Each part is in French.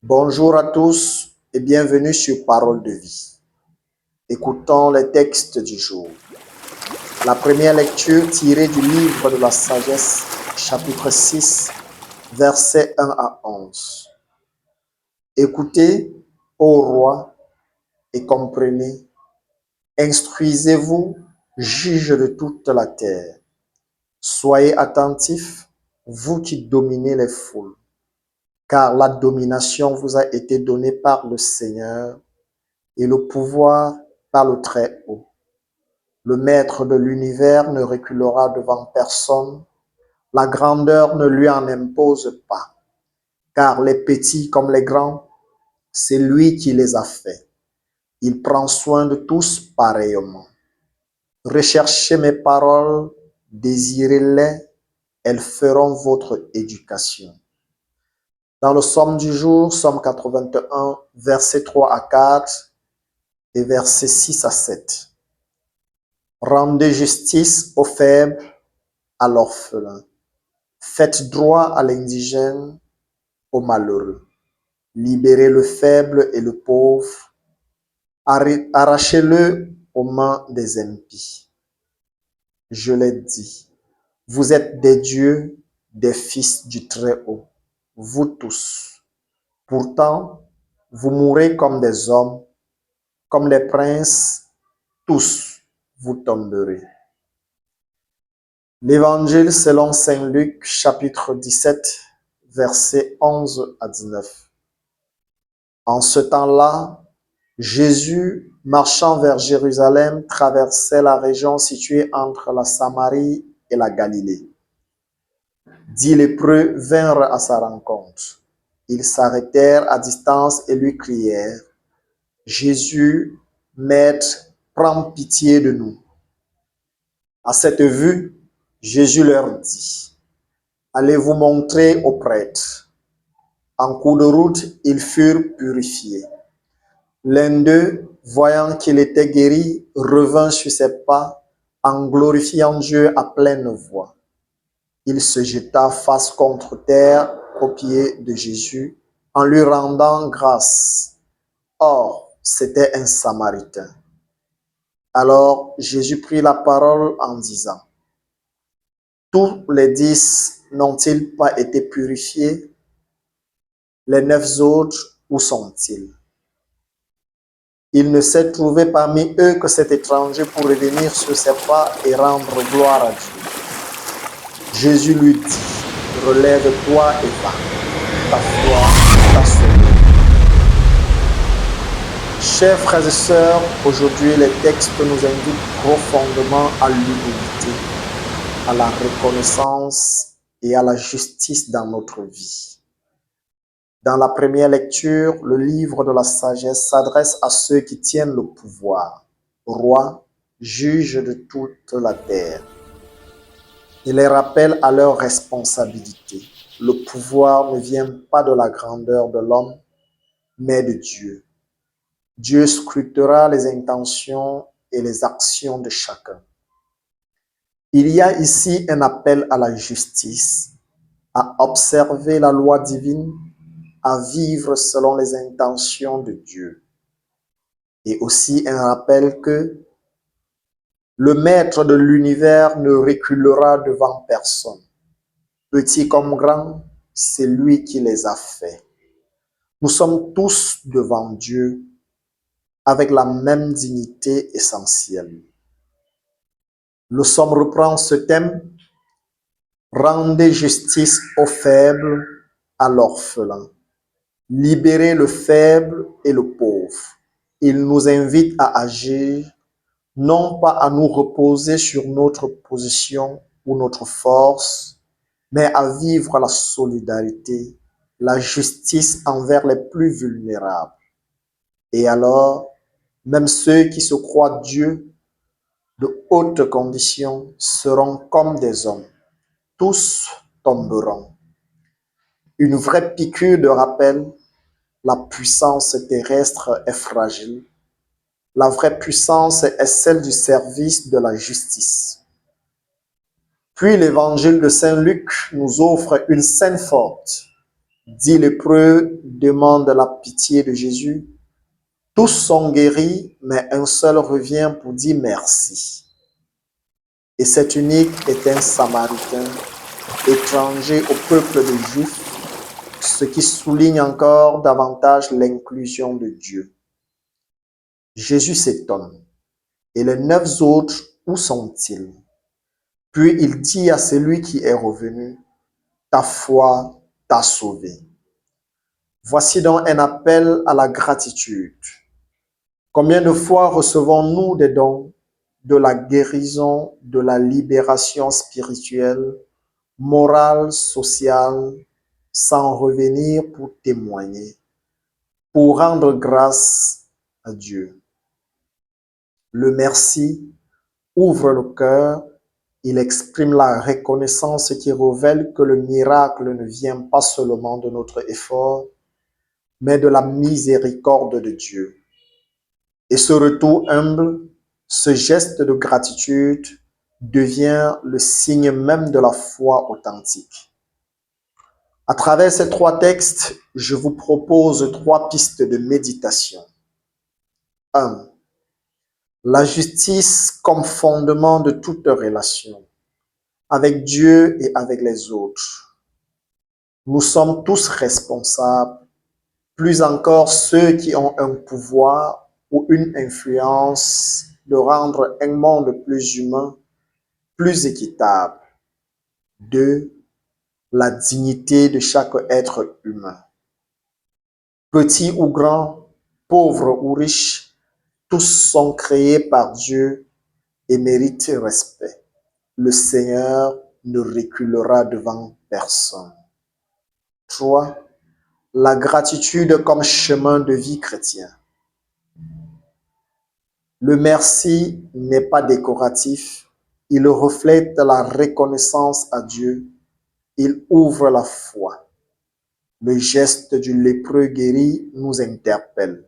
Bonjour à tous et bienvenue sur Parole de vie. Écoutons les textes du jour. La première lecture tirée du livre de la sagesse, chapitre 6, versets 1 à 11. Écoutez, ô roi, et comprenez, instruisez-vous, juges de toute la terre. Soyez attentifs, vous qui dominez les foules, car la domination vous a été donnée par le Seigneur et le pouvoir par le Très-Haut. Le Maître de l'univers ne reculera devant personne, la grandeur ne lui en impose pas, car les petits comme les grands, c'est lui qui les a faits. Il prend soin de tous pareillement. Recherchez mes paroles, désirez-les, elles feront votre éducation. Dans le psaume du jour, psaume 81, versets 3 à 4 et versets 6 à 7. Rendez justice aux faibles, à l'orphelin. Faites droit à l'indigène, au malheureux. Libérez le faible et le pauvre. Arrachez-le aux mains des impies. Je l'ai dit, vous êtes des dieux, des fils du Très-Haut, vous tous. Pourtant, vous mourrez comme des hommes, comme les princes, tous vous tomberez. L'Évangile selon saint Luc, chapitre 17, versets 11 à 19. En ce temps-là, Jésus, marchant vers Jérusalem, traversait la région située entre la Samarie et la Galilée. 10 lépreux vinrent à sa rencontre. Ils s'arrêtèrent à distance et lui crièrent, « Jésus, Maître, prends pitié de nous. » À cette vue, Jésus leur dit, « Allez vous montrer aux prêtres. » En cours de route, ils furent purifiés. L'un d'eux, voyant qu'il était guéri, revint sur ses pas en glorifiant Dieu à pleine voix. Il se jeta face contre terre aux pieds de Jésus en lui rendant grâce. Or, c'était un Samaritain. Alors Jésus prit la parole en disant, « Tous les 10 n'ont-ils pas été purifiés? Les 9 autres, où sont-ils? » Il ne s'est trouvé parmi eux que cet étranger pour revenir sur ses pas et rendre gloire à Dieu. Jésus lui dit, « Relève-toi et va, ta foi t'a sauvé. » Chers frères et sœurs, aujourd'hui les textes nous invitent profondément à l'humilité, à la reconnaissance et à la justice dans notre vie. Dans la première lecture, le livre de la sagesse s'adresse à ceux qui tiennent le pouvoir, rois, juges de toute la terre. Il les rappelle à leur responsabilité. Le pouvoir ne vient pas de la grandeur de l'homme, mais de Dieu. Dieu scrutera les intentions et les actions de chacun. Il y a ici un appel à la justice, à observer la loi divine, à vivre selon les intentions de Dieu. Et aussi un rappel que le Maître de l'univers ne reculera devant personne. Petit comme grand, c'est lui qui les a faits. Nous sommes tous devant Dieu avec la même dignité essentielle. Le psaume reprend ce thème, « Rendez justice aux faibles, à l'orphelin. Libérez le faible et le pauvre. » Il nous invite à agir, non pas à nous reposer sur notre position ou notre force, mais à vivre la solidarité, la justice envers les plus vulnérables. Et alors, même ceux qui se croient Dieu de haute condition seront comme des hommes. Tous tomberont. Une vraie piqûre de rappel, la puissance terrestre est fragile. La vraie puissance est celle du service de la justice. Puis l'évangile de Saint Luc nous offre une scène forte. 10 lépreux demandent la pitié de Jésus. Tous sont guéris, mais un seul revient pour dire merci. Et cet unique est un Samaritain, étranger au peuple des Juifs, ce qui souligne encore davantage l'inclusion de Dieu. Jésus s'étonne. Et les 9 autres, où sont-ils? Puis il dit à celui qui est revenu, ta foi t'a sauvé. Voici donc un appel à la gratitude. Combien de fois recevons-nous des dons de la guérison, de la libération spirituelle, morale, sociale, sans revenir pour témoigner, pour rendre grâce à Dieu. Le merci ouvre le cœur, il exprime la reconnaissance qui révèle que le miracle ne vient pas seulement de notre effort, mais de la miséricorde de Dieu. Et ce retour humble, ce geste de gratitude devient le signe même de la foi authentique. À travers ces 3 textes, je vous propose 3 pistes de méditation. 1. La justice comme fondement de toute relation, avec Dieu et avec les autres. Nous sommes tous responsables, plus encore ceux qui ont un pouvoir ou une influence de rendre un monde plus humain, plus équitable. 2. La dignité de chaque être humain. Petit ou grand, pauvre ou riche, tous sont créés par Dieu et méritent respect. Le Seigneur ne reculera devant personne. 3. La gratitude comme chemin de vie chrétien. Le merci n'est pas décoratif, il reflète la reconnaissance à Dieu, il ouvre la foi. Le geste du lépreux guéri nous interpelle.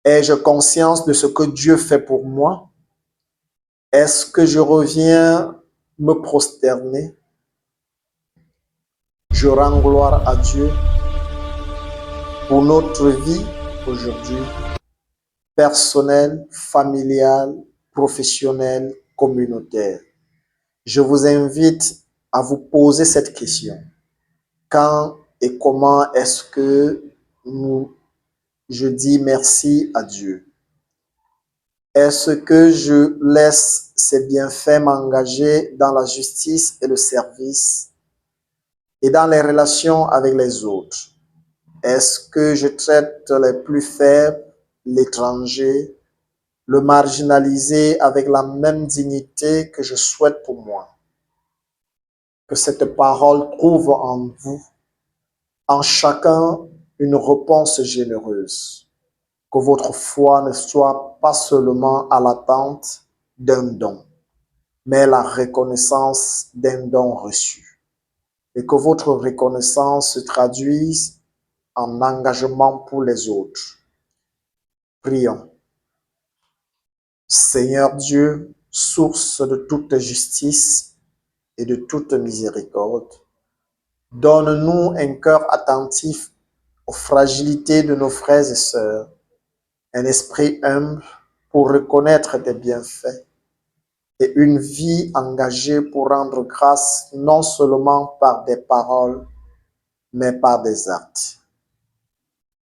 Ai-je conscience de ce que Dieu fait pour moi? Est-ce que je reviens me prosterner? Je rends gloire à Dieu pour notre vie aujourd'hui, personnelle, familiale, professionnelle, communautaire. Je vous invite à vous poser cette question. Quand et comment est-ce que je dis merci à Dieu? Est-ce que je laisse ses bienfaits m'engager dans la justice et le service et dans les relations avec les autres? Est-ce que je traite les plus faibles, l'étranger, le marginalisé avec la même dignité que je souhaite pour moi? Que cette parole trouve en vous, en chacun, une réponse généreuse. Que votre foi ne soit pas seulement à l'attente d'un don, mais la reconnaissance d'un don reçu. Et que votre reconnaissance se traduise en engagement pour les autres. Prions. Seigneur Dieu, source de toute justice et de toute miséricorde, donne-nous un cœur attentif aux fragilités de nos frères et sœurs, un esprit humble pour reconnaître tes bienfaits et une vie engagée pour rendre grâce non seulement par des paroles, mais par des actes.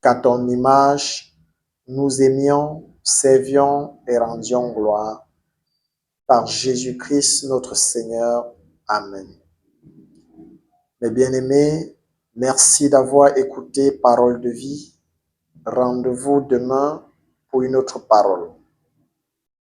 Qu'à ton image, nous aimions, servions et rendions gloire. Par Jésus-Christ notre Seigneur. Amen. Mes bien-aimés, merci d'avoir écouté Parole de vie. Rendez-vous demain pour une autre parole.